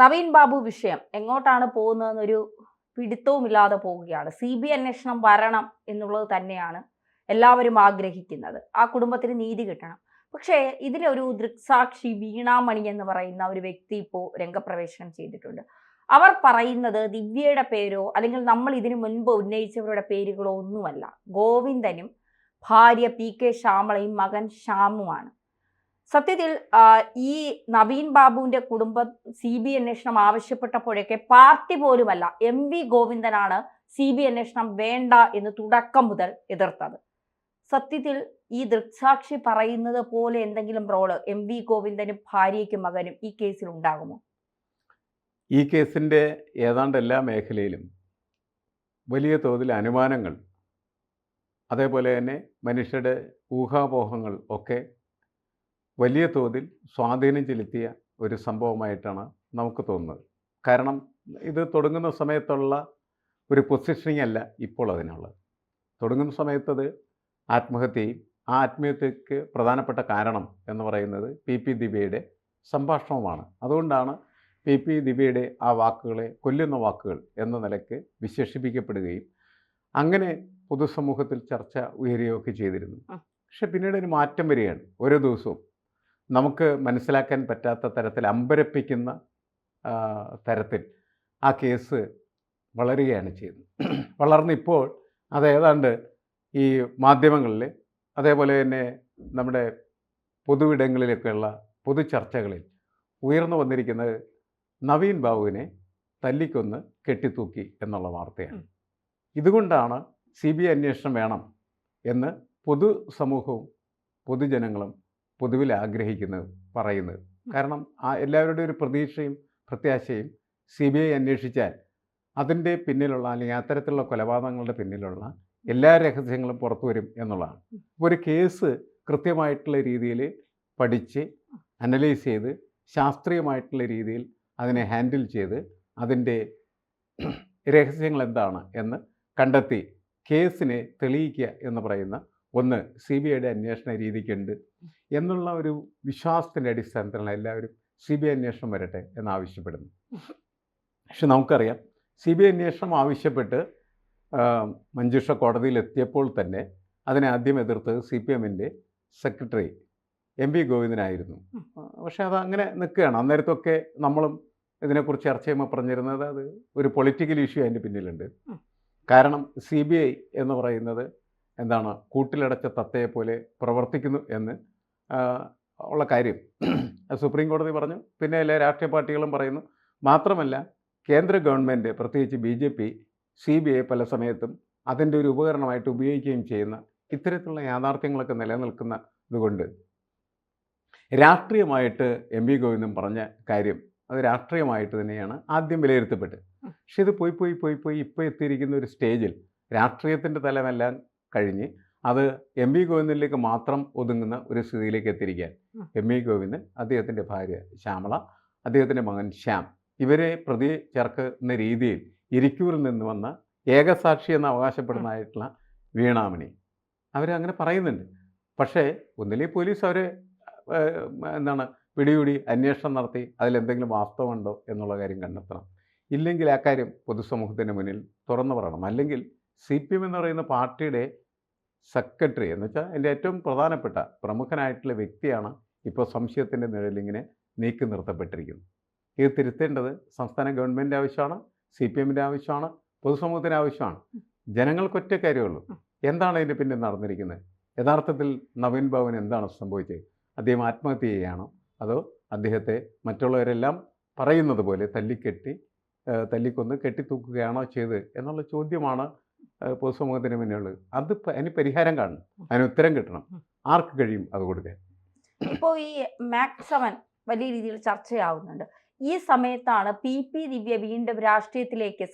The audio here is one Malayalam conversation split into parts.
നവീൻ ബാബു വിഷയം എങ്ങോട്ടാണ് പോകുന്നതെന്നൊരു പിടുത്തവുമില്ലാതെ പോവുകയാണ്. CBI അന്വേഷണം വരണം എന്നുള്ളത് തന്നെയാണ് എല്ലാവരും ആഗ്രഹിക്കുന്നത്. ആ കുടുംബത്തിന് നീതി കിട്ടണം. പക്ഷേ ഇതിലൊരു ദൃക്സാക്ഷി വീണാമണി എന്ന് പറയുന്ന ഒരു വ്യക്തി ഇപ്പോൾ രംഗപ്രവേശനം ചെയ്തിട്ടുണ്ട്. അവർ പറയുന്നത് ദിവ്യയുടെ പേരോ അല്ലെങ്കിൽ നമ്മൾ ഇതിനു മുൻപ് ഉന്നയിച്ചവരുടെ പേരുകളോ ഒന്നുമല്ല. ഗോവിന്ദനും ഭാര്യ PK ശ്യാമളയും മകൻ ശ്യാമുമാണ്. സത്യത്തിൽ ഈ നവീൻ ബാബുവിന്റെ കുടുംബം CBI അന്വേഷണം ആവശ്യപ്പെട്ടപ്പോഴൊക്കെ പാർട്ടി പോലുമല്ല MV ഗോവിന്ദനാണ് CBI അന്വേഷണം വേണ്ട എന്ന് തുടക്കം മുതൽ എതിർത്തത്. സത്യത്തിൽ ഈ ദൃക്സാക്ഷി പറയുന്നത് പോലെ എന്തെങ്കിലും റോള് MV ഗോവിന്ദനും ഭാര്യയ്ക്കും മകനും ഈ കേസിൽ ഉണ്ടാകുമോ? ഈ കേസിൻ്റെ ഏതാണ്ട് എല്ലാ മേഖലയിലും വലിയ തോതിൽ അനുമാനങ്ങൾ, അതേപോലെ തന്നെ മനുഷ്യരുടെ ഊഹാപോഹങ്ങൾ ഒക്കെ വലിയ തോതിൽ സ്വാധീനം ചെലുത്തിയ ഒരു സംഭവമായിട്ടാണ് നമുക്ക് തോന്നുന്നത്. കാരണം ഇത് തുടങ്ങുന്ന സമയത്തുള്ള ഒരു പൊസിഷനിങ് അല്ല ഇപ്പോൾ അതിനുള്ളത്. തുടങ്ങുന്ന സമയത്തത് ആത്മഹത്യയും ആ ആത്മഹത്യക്ക് പ്രധാനപ്പെട്ട കാരണം എന്ന് പറയുന്നത് PP ദിവ്യയുടെ സംഭാഷണവുമാണ്. അതുകൊണ്ടാണ് PP ദിവ്യയുടെ ആ വാക്കുകളെ കൊല്ലുന്ന വാക്കുകൾ എന്ന നിലയ്ക്ക് വിശേഷിപ്പിക്കപ്പെടുകയും അങ്ങനെ പൊതുസമൂഹത്തിൽ ചർച്ച ഉയരുകയൊക്കെ ചെയ്തിരുന്നു. പക്ഷെ പിന്നീട് ഒരു മാറ്റം വരികയാണ്. ഓരോ ദിവസവും നമുക്ക് മനസ്സിലാക്കാൻ പറ്റാത്ത തരത്തിൽ അമ്പരപ്പിക്കുന്ന തരത്തിൽ ആ കേസ് വളരുകയാണ് ചെയ്യുന്നത്. വളർന്നിപ്പോൾ അത് ഏതാണ്ട് ഈ മാധ്യമങ്ങളിൽ, അതേപോലെ തന്നെ നമ്മുടെ പൊതുവിടങ്ങളിലൊക്കെയുള്ള പൊതു ചർച്ചകളിൽ ഉയർന്നു വന്നിരിക്കുന്നത് നവീൻ ബാബുവിനെ തല്ലിക്കൊന്ന് കെട്ടിത്തൂക്കി എന്നുള്ള വാർത്തയാണ്. ഇതുകൊണ്ടാണ് CBI അന്വേഷണം വേണം എന്ന് പൊതുസമൂഹവും പൊതുജനങ്ങളും പൊതുവിൽ ആഗ്രഹിക്കുന്നത്, പറയുന്നത്. കാരണം എല്ലാവരുടെയും ഒരു പ്രതീക്ഷയും പ്രത്യാശയും CBI അന്വേഷിച്ചാൽ അതിൻ്റെ പിന്നിലുള്ള, അല്ലെങ്കിൽ അത്തരത്തിലുള്ള കൊലപാതകങ്ങളുടെ പിന്നിലുള്ള എല്ലാ രഹസ്യങ്ങളും പുറത്തു വരും എന്നുള്ളതാണ്. ഇപ്പോൾ ഒരു കേസ് കൃത്യമായിട്ടുള്ള രീതിയിൽ പഠിച്ച് അനലൈസ് ചെയ്ത് ശാസ്ത്രീയമായിട്ടുള്ള രീതിയിൽ അതിനെ ഹാൻഡിൽ ചെയ്ത് അതിൻ്റെ രഹസ്യങ്ങൾ എന്താണ് എന്ന് കണ്ടെത്തി കേസിനെ തെളിയിക്കുക എന്ന് പറയുന്ന ഒന്ന് CBIയുടെ അന്വേഷണ രീതിക്കുണ്ട് എന്നുള്ള ഒരു വിശ്വാസത്തിൻ്റെ അടിസ്ഥാനത്തിലാണ് എല്ലാവരും CBI അന്വേഷണം വരട്ടെ എന്നാവശ്യപ്പെടുന്നു. പക്ഷെ നമുക്കറിയാം CBI അന്വേഷണം ആവശ്യപ്പെട്ട് മഞ്ജുഷ കോടതിയിലെത്തിയപ്പോൾ തന്നെ അതിനെ ആദ്യം എതിർത്തത് CPMൻ്റെ സെക്രട്ടറി MV ഗോവിന്ദനായിരുന്നു. പക്ഷെ അത് അങ്ങനെ നിൽക്കുകയാണ്. അന്നേരത്തൊക്കെ നമ്മളും ഇതിനെക്കുറിച്ച് ചർച്ച ചെയ്യുമ്പോൾ പറഞ്ഞിരുന്നത് അത് ഒരു പൊളിറ്റിക്കൽ ഇഷ്യൂ അതിൻ്റെ പിന്നിലുണ്ട്. കാരണം CBI എന്ന് പറയുന്നത് എന്താണ്, കൂട്ടിലടച്ച തത്തയെ പോലെ പ്രവർത്തിക്കുന്നു എന്ന് ഉള്ള കാര്യം സുപ്രീം കോടതി പറഞ്ഞു. പിന്നെ എല്ലാ രാഷ്ട്രീയ പാർട്ടികളും പറയുന്നു. മാത്രമല്ല കേന്ദ്ര ഗവൺമെൻറ്, പ്രത്യേകിച്ച് BJP CBI പല സമയത്തും അതിൻ്റെ ഒരു ഉപകരണമായിട്ട് ഉപയോഗിക്കുകയും ചെയ്യുന്ന ഇത്തരത്തിലുള്ള യാഥാർത്ഥ്യങ്ങളൊക്കെ നിലനിൽക്കുന്ന ഇതുകൊണ്ട് രാഷ്ട്രീയമായിട്ട് MV ഗോവിന്ദൻ പറഞ്ഞ കാര്യം അത് രാഷ്ട്രീയമായിട്ട് തന്നെയാണ് ആദ്യം വിലയിരുത്തപ്പെട്ടത്. പക്ഷെ ഇത് പോയി ഇപ്പോൾ എത്തിയിരിക്കുന്ന ഒരു സ്റ്റേജിൽ രാഷ്ട്രീയത്തിൻ്റെ തലമെല്ലാം കഴിഞ്ഞ് അത് MV ഗോവിന്ദനിലേക്ക് മാത്രം ഒതുങ്ങുന്ന ഒരു സ്ഥിതിയിലേക്ക് എത്തിയിരിക്കാൻ MV ഗോവിന്ദൻ, അദ്ദേഹത്തിൻ്റെ ഭാര്യ ശ്യാമള, അദ്ദേഹത്തിൻ്റെ മകൻ ശ്യാം, ഇവരെ പ്രതി ചേർക്കുന്ന രീതിയിൽ ഇരിക്കൂരിൽ നിന്ന് വന്ന ഏകസാക്ഷി എന്ന് അവകാശപ്പെടുന്നതായിട്ടുള്ള വീണാമണി അവരങ്ങനെ പറയുന്നുണ്ട്. പക്ഷേ ഒന്നിലെ പോലീസ് അവരെ പിടികൂടി അന്വേഷണം നടത്തി അതിലെന്തെങ്കിലും വാസ്തവമുണ്ടോ എന്നുള്ള കാര്യം കണ്ടെത്തണം. ഇല്ലെങ്കിൽ ആ കാര്യം പൊതുസമൂഹത്തിൻ്റെ മുന്നിൽ തുറന്നു പറയണം. അല്ലെങ്കിൽ CPM എന്ന് പറയുന്ന പാർട്ടിയുടെ സെക്രട്ടറി എന്ന് വെച്ചാൽ എൻ്റെ ഏറ്റവും പ്രധാനപ്പെട്ട പ്രമുഖനായിട്ടുള്ള വ്യക്തിയാണ് ഇപ്പോൾ സംശയത്തിൻ്റെ നിഴലിങ്ങനെ നീക്കി നിർത്തപ്പെട്ടിരിക്കുന്നത്. ഇത് തിരുത്തേണ്ടത് സംസ്ഥാന ഗവൺമെൻറ് ആവശ്യമാണ്, CPMൻ്റെ ആവശ്യമാണ്, പൊതുസമൂഹത്തിൻ്റെ ആവശ്യമാണ്. ജനങ്ങൾക്കൊറ്റ കാര്യമുള്ളൂ, എന്താണ് ഇതിൻ്റെ പിന്നിൽ നടന്നിരിക്കുന്നത്? യഥാർത്ഥത്തിൽ നവീൻ ബാബുവിന് എന്താണ് സംഭവിച്ചത്? അദ്ദേഹം ആത്മഹത്യ ചെയ്യുകയാണോ അതോ അദ്ദേഹത്തെ മറ്റുള്ളവരെല്ലാം പറയുന്നത് പോലെ തല്ലിക്കൊന്ന് കെട്ടിത്തൂക്കുകയാണോ ചെയ്ത് എന്നുള്ള ചോദ്യമാണ് പൊതുസമൂഹത്തിന് മുന്നിലുള്ളത്. അത് അതിന് പരിഹാരം കാണണം, അതിന് ഉത്തരം കിട്ടണം. ആർക്ക് കഴിയും അത് കൊടുക്കാൻ? ഇപ്പോൾ ഈ മാക്സ് 7 വലിയ രീതിയിൽ ചർച്ചയാവുന്നുണ്ട്. ഈ സമയത്താണ് PP ദിവ്യ വീണ്ടും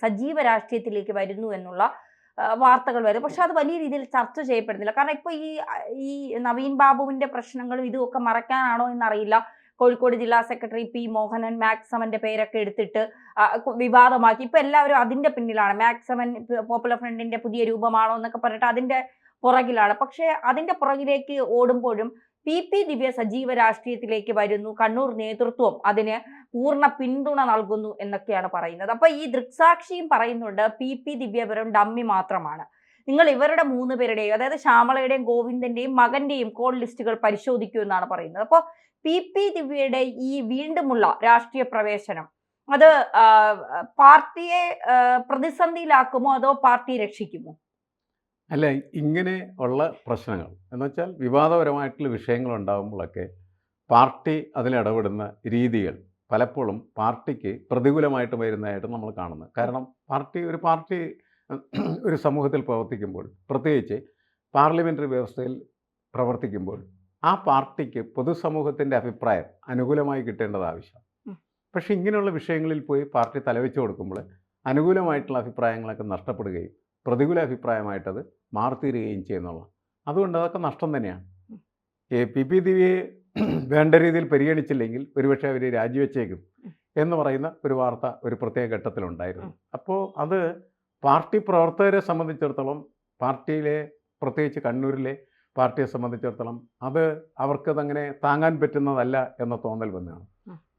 സജീവ രാഷ്ട്രീയത്തിലേക്ക് വരുന്നു എന്നുള്ള വാർത്തകൾ വരും. പക്ഷെ അത് വലിയ രീതിയിൽ ചർച്ച ചെയ്യപ്പെടുന്നില്ല. കാരണം ഇപ്പോൾ ഈ നവീൻ ബാബുവിന്റെ പ്രശ്നങ്ങളും ഇതുമൊക്കെ മറയ്ക്കാനാണോ എന്നറിയില്ല. കോഴിക്കോട് ജില്ലാ സെക്രട്ടറി P മോഹനൻ മാക്സ് 7ന്റെ പേരൊക്കെ എടുത്തിട്ട് വിവാദമാക്കി. ഇപ്പൊ എല്ലാവരും അതിന്റെ പിന്നിലാണ്. മാക്സ് 7 പോപ്പുലർ ഫ്രണ്ടിന്റെ പുതിയ രൂപമാണോ എന്നൊക്കെ പറഞ്ഞിട്ട് അതിന്റെ പുറകിലാണ്. പക്ഷെ അതിന്റെ പുറകിലേക്ക് ഓടുമ്പോഴും പി ദിവ്യ സജീവ രാഷ്ട്രീയത്തിലേക്ക് വരുന്നു, കണ്ണൂർ നേതൃത്വം അതിന് പൂർണ്ണ പിന്തുണ നൽകുന്നു എന്നൊക്കെയാണ് പറയുന്നത്. അപ്പൊ ഈ ദൃക്സാക്ഷിയും പറയുന്നുണ്ട് പി ദിവ്യ വെറും ഡമ്മി മാത്രമാണ്. നിങ്ങൾ ഇവരുടെ 3 പേരുടെയും, അതായത് ശ്യാമളയുടെയും ഗോവിന്ദന്റെയും മകന്റെയും കോൾ ലിസ്റ്റുകൾ പരിശോധിക്കൂ എന്നാണ് പറയുന്നത്. അപ്പോൾ പി ദിവ്യയുടെ ഈ വീണ്ടുമുള്ള രാഷ്ട്രീയ പ്രവേശനം അത് പാർട്ടിയെ പ്രതിസന്ധിയിലാക്കുമോ അതോ പാർട്ടി രക്ഷിക്കുമോ? അല്ല, ഇങ്ങനെ ഉള്ള പ്രശ്നങ്ങൾ എന്ന് വെച്ചാൽ വിവാദപരമായിട്ടുള്ള വിഷയങ്ങൾ ഉണ്ടാകുമ്പോഴൊക്കെ പാർട്ടി അതിലിടപെടുന്ന രീതികൾ പലപ്പോഴും പാർട്ടിക്ക് പ്രതികൂലമായിട്ട് വരുന്നതായിട്ട് നമ്മൾ കാണുന്നത്. കാരണം പാർട്ടി ഒരു സമൂഹത്തിൽ പ്രവർത്തിക്കുമ്പോൾ, പ്രത്യേകിച്ച് പാർലമെൻ്ററി വ്യവസ്ഥയിൽ പ്രവർത്തിക്കുമ്പോൾ, ആ പാർട്ടിക്ക് പൊതുസമൂഹത്തിൻ്റെ അഭിപ്രായം അനുകൂലമായി കിട്ടേണ്ടത് ആവശ്യമാണ്. പക്ഷേ ഇങ്ങനെയുള്ള വിഷയങ്ങളിൽ പോയി പാർട്ടി തലവെച്ച് കൊടുക്കുമ്പോൾ അനുകൂലമായിട്ടുള്ള അഭിപ്രായങ്ങളൊക്കെ നഷ്ടപ്പെടുകയും പ്രതികൂല അഭിപ്രായമായിട്ടത് മാറിത്തീരുകയും ചെയ്യുന്നുള്ളതാണ്. അതുകൊണ്ട് അതൊക്കെ നഷ്ടം തന്നെയാണ്. പി ദിവ്യയെ വേണ്ട രീതിയിൽ പരിഗണിച്ചില്ലെങ്കിൽ ഒരുപക്ഷെ അവർ രാജിവെച്ചേക്കും എന്ന് പറയുന്ന ഒരു വാർത്ത ഒരു പ്രത്യേക ഘട്ടത്തിലുണ്ടായിരുന്നു. അപ്പോൾ അത് പാർട്ടി പ്രവർത്തകരെ സംബന്ധിച്ചിടത്തോളം, പാർട്ടിയിലെ പ്രത്യേകിച്ച് കണ്ണൂരിലെ പാർട്ടിയെ സംബന്ധിച്ചിടത്തോളം അത് അവർക്കതങ്ങനെ താങ്ങാൻ പറ്റുന്നതല്ല എന്ന തോന്നൽ വന്നതാണ്.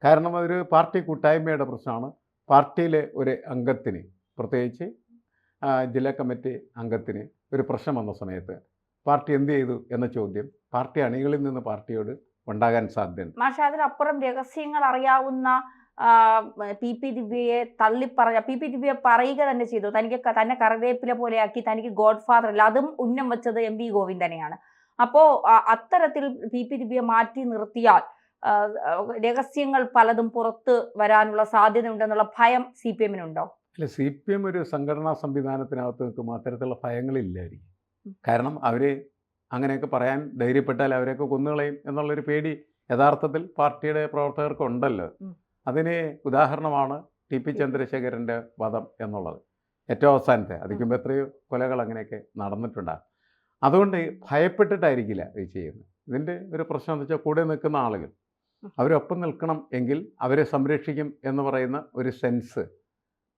കാരണം അതൊരു പാർട്ടി കൂട്ടായ്മയുടെ പ്രശ്നമാണ്. പാർട്ടിയിലെ ഒരു അംഗത്തിന്, പ്രത്യേകിച്ച് ജില്ലാ കമ്മിറ്റി അംഗത്തിന് ഒരു പ്രശ്നം വന്ന സമയത്ത് പാർട്ടി എന്ത് ചെയ്തു എന്ന ചോദ്യം പാർട്ടി അണികളിൽ നിന്ന് പാർട്ടിയോട് ഉണ്ടാകാൻ സാധ്യതയുണ്ട്. പക്ഷേ അതിലപ്പുറം രഹസ്യങ്ങൾ അറിയാവുന്ന പി ദിവ്യയെ പി ദിവ്യ പറയുക തന്നെ ചെയ്തു, തന്നെ കറിവേപ്പില പോലെയാക്കി തനിക്ക് ഗോഡ് ഫാദർ അല്ല, അതും ഉന്നം വെച്ചത് എം വി ഗോവിന്ദനെയാണ്. അപ്പോ അത്തരത്തിൽ പി ദിവ്യ മാറ്റി നിർത്തിയാൽ രഹസ്യങ്ങൾ പലതും പുറത്ത് വരാനുള്ള സാധ്യത ഉണ്ടെന്നുള്ള ഭയം CPM നുണ്ടോ? അല്ല, CPM ഒരു സംഘടനാ സംവിധാനത്തിനകത്ത് നിൽക്കുമ്പോൾ അത്തരത്തിലുള്ള ഭയങ്ങളില്ലായിരിക്കും. കാരണം അവർ അങ്ങനെയൊക്കെ പറയാൻ ധൈര്യപ്പെട്ടാൽ അവരെയൊക്കെ കൊന്നുകളയും എന്നുള്ളൊരു പേടി യഥാർത്ഥത്തിൽ പാർട്ടിയുടെ പ്രവർത്തകർക്ക് ഉണ്ടല്ലോ. അതിന് ഉദാഹരണമാണ് TP ചന്ദ്രശേഖരൻ്റെ വധം എന്നുള്ളത്. ഏറ്റവും അവസാനത്തെ, അതിക്കുമ്പോൾ എത്രയോ കൊലകൾ അങ്ങനെയൊക്കെ നടന്നിട്ടുണ്ടാകും. അതുകൊണ്ട് ഭയപ്പെട്ടിട്ടായിരിക്കില്ല ഇത് ചെയ്യുന്നത്. ഇതിൻ്റെ ഒരു പ്രശ്നം എന്ന് വെച്ചാൽ കൂടെ നിൽക്കുന്ന ആളുകൾ അവരൊപ്പം നിൽക്കണം എങ്കിൽ അവരെ സംരക്ഷിക്കും എന്ന് പറയുന്ന ഒരു സെൻസ്,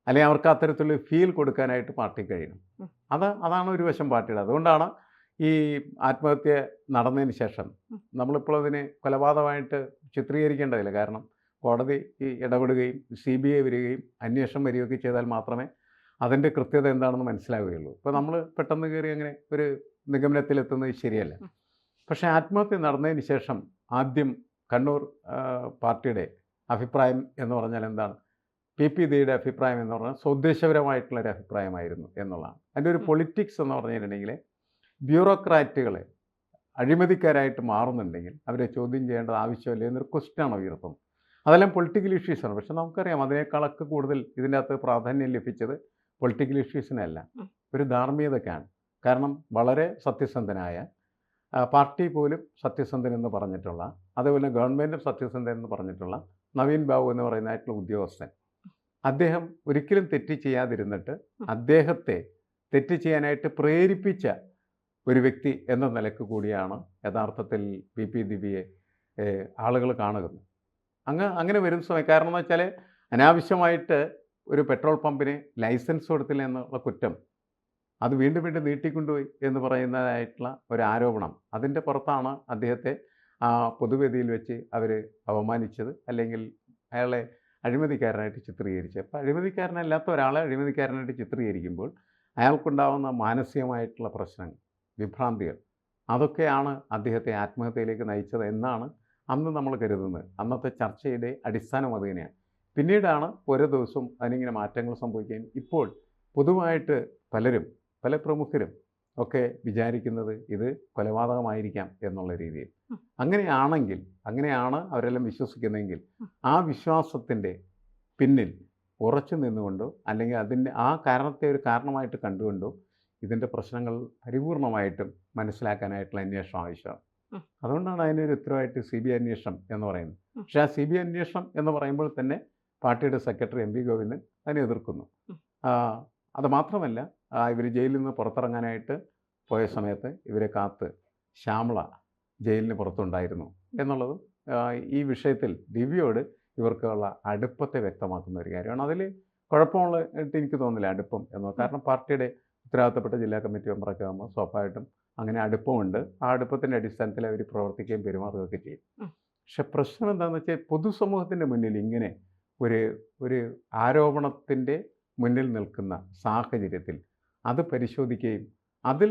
അല്ലെങ്കിൽ അവർക്ക് അത്തരത്തിലുള്ള ഫീൽ കൊടുക്കാനായിട്ട് പാർട്ടി കഴിയണം. അതാണ് ഒരു വശം പാർട്ടിയുടെ. അതുകൊണ്ടാണ് ഈ ആത്മഹത്യ നടന്നതിന് ശേഷം നമ്മളിപ്പോൾ അതിനെ കൊലപാതകമായിട്ട് ചിത്രീകരിക്കേണ്ടതില്ല. കാരണം കോടതി ഇടപെടുകയും CBI വരികയും അന്വേഷണം വരികയൊക്കെ ചെയ്താൽ മാത്രമേ അതിൻ്റെ കൃത്യത എന്താണെന്ന് മനസ്സിലാവുകയുള്ളൂ. ഇപ്പോൾ നമ്മൾ പെട്ടെന്ന് കയറി അങ്ങനെ ഒരു നിഗമനത്തിലെത്തുന്നത് ശരിയല്ല. പക്ഷേ ആത്മഹത്യ നടന്നതിന് ശേഷം ആദ്യം കണ്ണൂർ പാർട്ടിയുടെ അഭിപ്രായം എന്ന് പറഞ്ഞാൽ എന്താണ്? പി ദിവ്യയുടെ അഭിപ്രായം എന്ന് പറഞ്ഞാൽ സ്വദേശപരമായിട്ടുള്ളൊരു അഭിപ്രായമായിരുന്നു എന്നുള്ളതാണ്. അതിൻ്റെ ഒരു പൊളിറ്റിക്സ് എന്ന് പറഞ്ഞിട്ടുണ്ടെങ്കിൽ ബ്യൂറോക്രാറ്റുകളെ അഴിമതിക്കാരായിട്ട് മാറുന്നുണ്ടെങ്കിൽ അവരെ ചോദ്യം ചെയ്യേണ്ടത് ആവശ്യമില്ല എന്നൊരു ക്വസ്റ്റ്യനാണ് ഉയർത്തുന്നത്. അതെല്ലാം പൊളിറ്റിക്കൽ ഇഷ്യൂസാണ്. പക്ഷെ നമുക്കറിയാം അതിനേക്കാളൊക്കെ കൂടുതൽ ഇതിൻ്റെ അകത്ത് പ്രാധാന്യം ലഭിച്ചത് പൊളിറ്റിക്കൽ ഇഷ്യൂസിനല്ല, ഒരു ധാർമ്മികതയ്ക്കാണ്. കാരണം വളരെ സത്യസന്ധനായ, പാർട്ടി പോലും സത്യസന്ധനെന്ന് പറഞ്ഞിട്ടുള്ള, അതേപോലെ ഗവൺമെൻറ്റും സത്യസന്ധനെന്ന് പറഞ്ഞിട്ടുള്ള നവീൻ ബാബു എന്ന് പറയുന്നതായിട്ടുള്ള ഉദ്യോഗസ്ഥൻ, അദ്ദേഹം ഒരിക്കലും തെറ്റ് ചെയ്യാതിരുന്നിട്ട് അദ്ദേഹത്തെ തെറ്റ് ചെയ്യാനായിട്ട് പ്രേരിപ്പിച്ച ഒരു വ്യക്തി എന്ന നിലക്ക് കൂടിയാണ് യഥാർത്ഥത്തിൽ പി ദിവ്യയെ ആളുകൾ കാണുന്നത്. അങ്ങനെ വരുന്ന സമയം, കാരണം എന്ന് വെച്ചാൽ അനാവശ്യമായിട്ട് ഒരു പെട്രോൾ പമ്പിന് ലൈസൻസ് കൊടുത്തില്ല എന്നുള്ള കുറ്റം അത് വീണ്ടും നീട്ടിക്കൊണ്ടുപോയി എന്ന് പറയുന്നതായിട്ടുള്ള ഒരു ആരോപണം, അതിൻ്റെ പുറത്താണ് അദ്ദേഹത്തെ പൊതുവേദിയിൽ വെച്ച് അവർ അവമാനിച്ചത്, അല്ലെങ്കിൽ അയാളെ അഴിമതിക്കാരനായിട്ട് ചിത്രീകരിച്ചത്. അപ്പോൾ അഴിമതിക്കാരനല്ലാത്ത ഒരാളെ അഴിമതിക്കാരനായിട്ട് ചിത്രീകരിക്കുമ്പോൾ അയാൾക്കുണ്ടാകുന്ന മാനസികമായിട്ടുള്ള പ്രശ്നങ്ങൾ, വിഭ്രാന്തികൾ, അതൊക്കെയാണ് അദ്ദേഹത്തെ ആത്മഹത്യയിലേക്ക് നയിച്ചത് എന്നാണ് അന്ന് നമ്മൾ കരുതുന്നത്. അന്നത്തെ ചർച്ചയുടെ അടിസ്ഥാനം അത് തന്നെയാണ്. പിന്നീടാണ് ഓരോ ദിവസവും അതിനിങ്ങനെ മാറ്റങ്ങൾ സംഭവിക്കുകയും ഇപ്പോൾ പൊതുവായിട്ട് പല പ്രമുഖരും ഒക്കെ വിചാരിക്കുന്നത് ഇത് കൊലപാതകമായിരിക്കാം എന്നുള്ള രീതിയിൽ. അങ്ങനെയാണ് അവരെല്ലാം വിശ്വസിക്കുന്നതെങ്കിൽ ആ വിശ്വാസത്തിൻ്റെ പിന്നിൽ ഉറച്ചു നിന്നുകൊണ്ടോ അല്ലെങ്കിൽ ആ കാരണത്തെ ഒരു കാരണമായിട്ട് കണ്ടുകൊണ്ടോ ഇതിൻ്റെ പ്രശ്നങ്ങൾ പരിപൂർണമായിട്ടും മനസ്സിലാക്കാനായിട്ടുള്ള അന്വേഷണം ആവശ്യമാണ്. അതുകൊണ്ടാണ് അതിനൊരു ഉത്തരവായിട്ട് CBI അന്വേഷണം എന്ന് പറയുന്നത്. പക്ഷേ ആ CBI അന്വേഷണം എന്ന് പറയുമ്പോൾ തന്നെ പാർട്ടിയുടെ സെക്രട്ടറി MV ഗോവിന്ദൻ അതിനെ എതിർക്കുന്നു. അതുമാത്രമല്ല, ഇവർ ജയിലിൽ നിന്ന് പുറത്തിറങ്ങാനായിട്ട് പോയ സമയത്ത് ഇവരെ കാത്ത് ശ്യാമള ജയിലിന് പുറത്തുണ്ടായിരുന്നു എന്നുള്ളതും ഈ വിഷയത്തിൽ ദിവ്യയോട് ഇവർക്കുള്ള അടുപ്പത്തെ വ്യക്തമാക്കുന്ന ഒരു കാര്യമാണ്. അതിൽ കുഴപ്പമുള്ളതായിട്ട് എനിക്ക് തോന്നുന്നില്ല അടുപ്പം എന്ന്. കാരണം പാർട്ടിയുടെ ഉത്തരവാദിത്തപ്പെട്ട ജില്ലാ കമ്മിറ്റി മെമ്പറൊക്കെ ആകുമ്പോൾ സ്വാഭാവികമായിട്ടും അങ്ങനെ അടുപ്പമുണ്ട്. ആ അടുപ്പത്തിൻ്റെ അടിസ്ഥാനത്തിൽ അവർ പ്രവർത്തിക്കുകയും പെരുമാറുകയൊക്കെ ചെയ്യും. ഉം. പക്ഷെ പ്രശ്നം എന്താണെന്ന് വെച്ചാൽ പൊതുസമൂഹത്തിൻ്റെ മുന്നിൽ ഇങ്ങനെ ഒരു ഒരു ആരോപണത്തിൻ്റെ മുന്നിൽ നിൽക്കുന്ന സാഹചര്യത്തിൽ അത് പരിശോധിക്കുകയും അതിൽ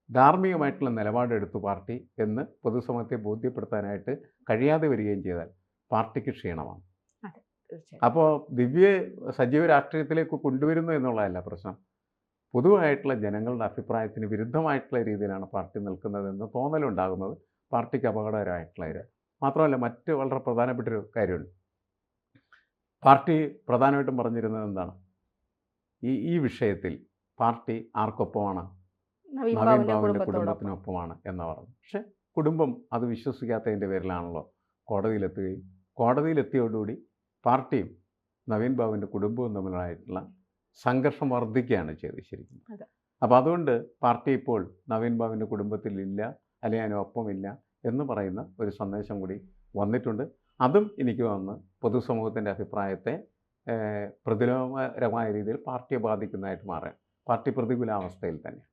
ധാർമ്മികമായിട്ടുള്ള നിലപാടെടുത്തു പാർട്ടി എന്ന് പൊതുസമൂഹത്തെ ബോധ്യപ്പെടുത്താനായിട്ട് കഴിയാതെ വരികയും ചെയ്താൽ പാർട്ടിക്ക് ക്ഷീണമാണ്. അതെ, തീർച്ചയായും. അപ്പോൾ ദിവ്യയെ സജീവ രാഷ്ട്രീയത്തിലേക്ക് കൊണ്ടുവരുന്നു എന്നുള്ളതല്ല പ്രശ്നം. പൊതുവായിട്ടുള്ള ജനങ്ങളുടെ അഭിപ്രായത്തിന് വിരുദ്ധമായിട്ടുള്ള രീതിയിലാണ് പാർട്ടി നിൽക്കുന്നതെന്ന് തോന്നലുണ്ടാകുന്നത് പാർട്ടിക്ക് അപകടകരമായിട്ടുള്ള കാര്യം. മാത്രമല്ല മറ്റ് വളരെ പ്രധാനപ്പെട്ടൊരു കാര്യമുണ്ട്. പാർട്ടി പ്രധാനമായിട്ടും പറഞ്ഞിരുന്നത് എന്താണ്? ഈ വിഷയത്തിൽ പാർട്ടി ആർക്കൊപ്പമാണ്? നവീൻ നവീൻ ബാബുവിന്റെ ബാബുവിൻ്റെ കുടുംബത്തോടൊപ്പം. കുടുംബത്തിനൊപ്പമാണ് എന്ന് പറഞ്ഞു. പക്ഷെ കുടുംബം അത് വിശ്വസിക്കാത്തതിൻ്റെ പേരിലാണല്ലോ കോടതിയിലെത്തുകയും കോടതിയിലെത്തിയോടുകൂടി പാർട്ടിയും നവീൻ ബാബുവിൻ്റെ കുടുംബവും തമ്മിലായിട്ടുള്ള സംഘർഷം വർദ്ധിക്കുകയാണ് ചെയ്തത് ശരിക്കും. അതെ. അപ്പോൾ അതുകൊണ്ട് പാർട്ടി ഇപ്പോൾ നവീൻ ബാബുവിൻ്റെ കുടുംബത്തിലില്ല, അല്ലെങ്കിൽ അതിനൊപ്പമില്ല എന്ന് പറയുന്ന ഒരു സന്ദേശം കൂടി വന്നിട്ടുണ്ട്. അതും എനിക്ക് തോന്നുന്നു പൊതുസമൂഹത്തിൻ്റെ അഭിപ്രായത്തെ പ്രതിലോമകരമായ രീതിയിൽ പാർട്ടിയെ ബാധിക്കുന്നതായിട്ട് മാറുകയാണ്. പാർട്ടി പ്രതികൂലാവസ്ഥയിൽ തന്നെ.